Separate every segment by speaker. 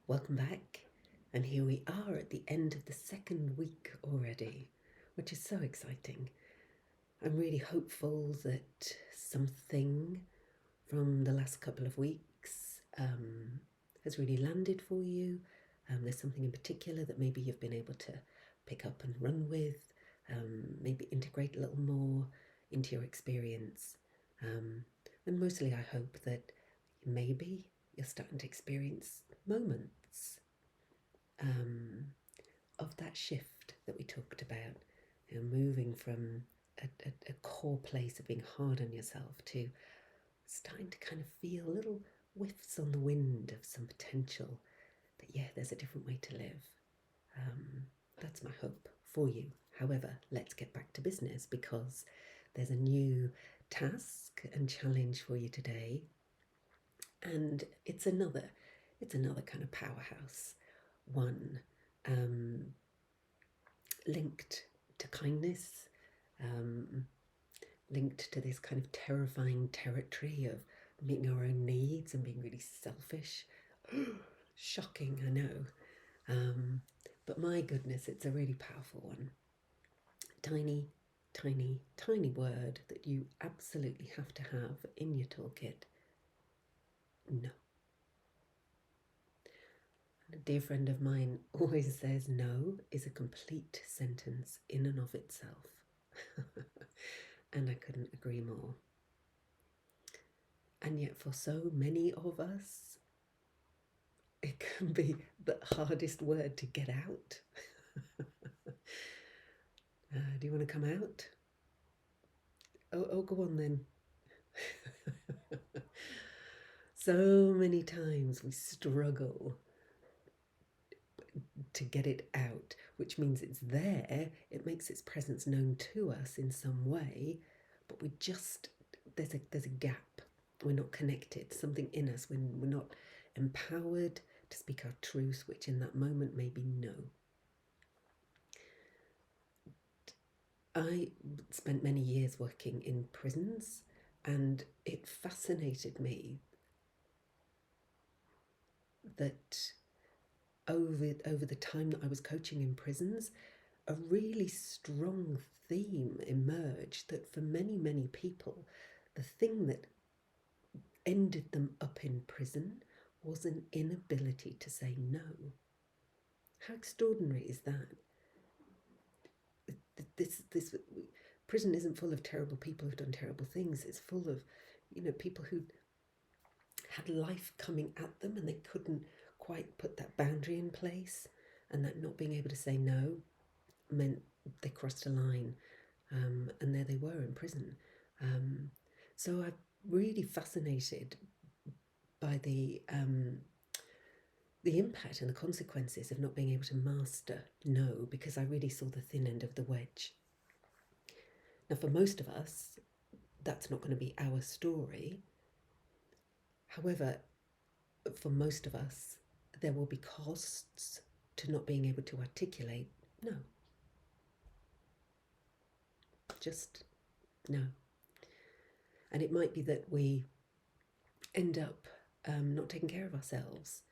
Speaker 1: Welcome back, and here we are at the end of the second week already, which is so exciting. I'm really hopeful that something from the last couple of weeks has really landed for you. There's something in particular that maybe you've been able to pick up and run with, maybe integrate a little more into your experience. And mostly I hope that maybe you're starting to experience moments of that shift that we talked about, moving from a core place of being hard on yourself to starting to kind of feel little whiffs on the wind of some potential that, yeah, there's a different way to live. That's my hope for you. However, let's get back to business because there's a new task and challenge for you today, and it's another kind of powerhouse one, linked to kindness, linked to this kind of terrifying territory of meeting our own needs and being really selfish. Shocking, I know. But my goodness, it's a really powerful one. Tiny, tiny, tiny word that you absolutely have to have in your toolkit. No. A dear friend of mine always says no is a complete sentence in and of itself. And I couldn't agree more. And yet for so many of us, it can be the hardest word to get out. Do you want to come out? Oh, go on then. So many times we struggle to get it out, which means it's there, it makes its presence known to us in some way, but we just, there's a gap. We're not connected. Something in us, when we're not empowered to speak our truth, which in that moment may be no. I spent many years working in prisons, and it fascinated me that over the time that I was coaching in prisons, a really strong theme emerged that for many, many people, the thing that ended them up in prison was an inability to say no. How extraordinary is that? This prison isn't full of terrible people who've done terrible things. It's full of, people who had life coming at them and they couldn't quite put that boundary in place, and that not being able to say no meant they crossed a line, and there they were in prison. So I'm really fascinated by the impact and the consequences of not being able to master no, because I really saw the thin end of the wedge. Now, for most of us, that's not going to be our story. However, for most of us, there will be costs to not being able to articulate no. Just no. And it might be that we end up not taking care of ourselves,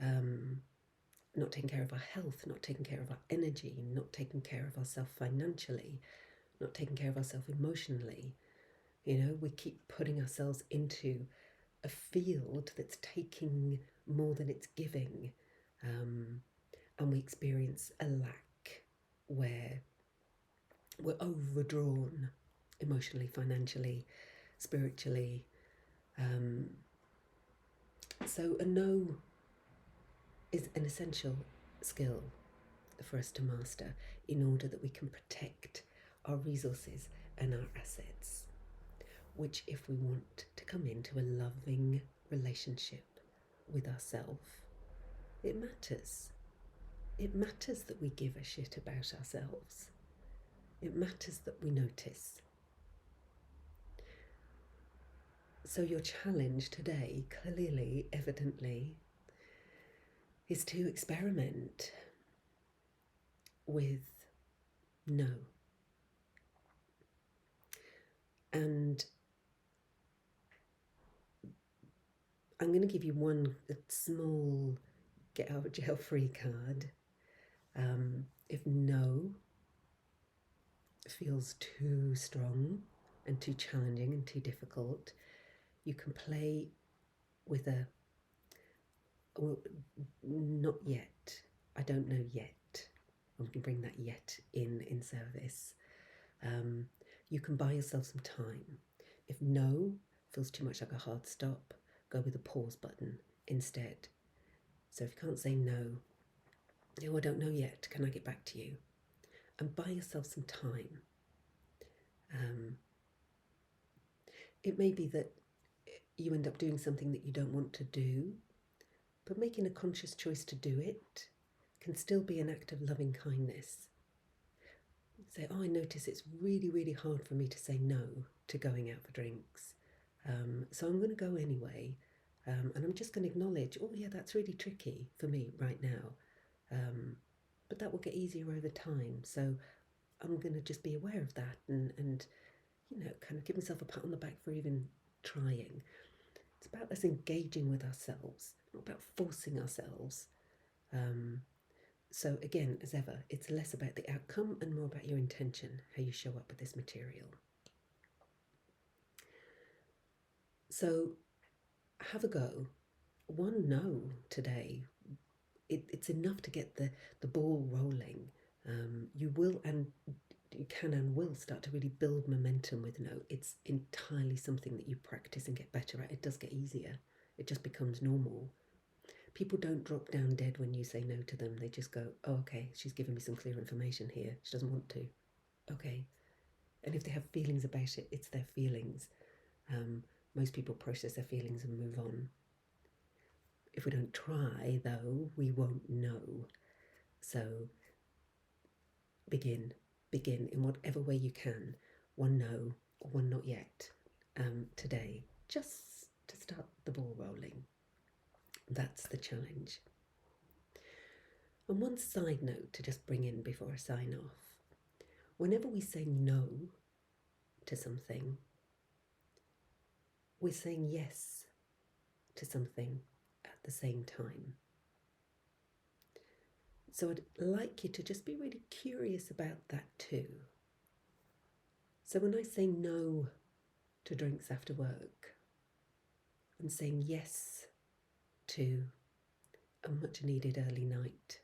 Speaker 1: not taking care of our health, not taking care of our energy, not taking care of ourselves financially, not taking care of ourselves emotionally. We keep putting ourselves into a field that's taking more than it's giving, and we experience a lack where we're overdrawn emotionally, financially, spiritually. So a no is an essential skill for us to master in order that we can protect our resources and our assets, which, if we want to come into a loving relationship with ourselves, it matters. It matters that we give a shit about ourselves. It matters that we notice. So your challenge today, clearly, evidently, is to experiment with no. And I'm going to give you one small get out of jail free card. If no feels too strong and too challenging and too difficult, you can play with a, well, not yet, I don't know yet. I'm going to bring that yet in service. You can buy yourself some time. If no feels too much like a hard stop, go with a pause button instead. So if you can't say no, I don't know yet, can I get back to you? And buy yourself some time. It may be that you end up doing something that you don't want to do, but making a conscious choice to do it can still be an act of loving kindness. Say, I notice it's really, really hard for me to say no to going out for drinks. So I'm going to go anyway. And I'm just going to acknowledge, oh yeah, that's really tricky for me right now. But that will get easier over time. So I'm going to just be aware of that and kind of give myself a pat on the back for even trying. It's about us engaging with ourselves, not about forcing ourselves. So again, as ever, it's less about the outcome and more about your intention, how you show up with this material. So have a go. One no today. It's enough to get the ball rolling. You will and you can and will start to really build momentum with no. It's entirely something that you practice and get better at. It does get easier. It just becomes normal. People don't drop down dead when you say no to them. They just go, oh, okay, she's given me some clear information here. She doesn't want to. Okay. And if they have feelings about it, it's their feelings. Most people process their feelings and move on. If we don't try, though, we won't know. So begin in whatever way you can. One no or one not yet today, just to start the ball rolling. That's the challenge. And one side note to just bring in before I sign off. Whenever we say no to something, we're saying yes to something at the same time. So I'd like you to just be really curious about that too. So when I say no to drinks after work, I'm saying yes to a much needed early night,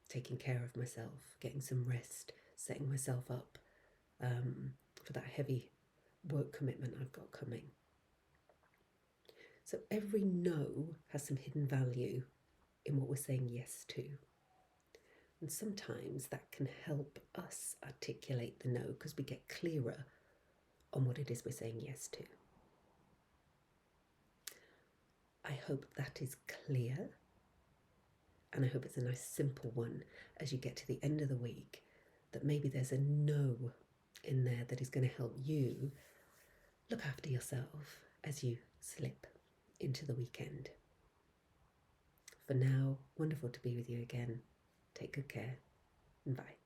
Speaker 1: taking care of myself, getting some rest, setting myself up for that heavy work commitment I've got coming. So every no has some hidden value in what we're saying yes to. And sometimes that can help us articulate the no because we get clearer on what it is we're saying yes to. I hope that is clear, and I hope it's a nice simple one as you get to the end of the week, that maybe there's a no in there that is going to help you look after yourself as you slip into the weekend. For now, wonderful to be with you again. Take good care and bye.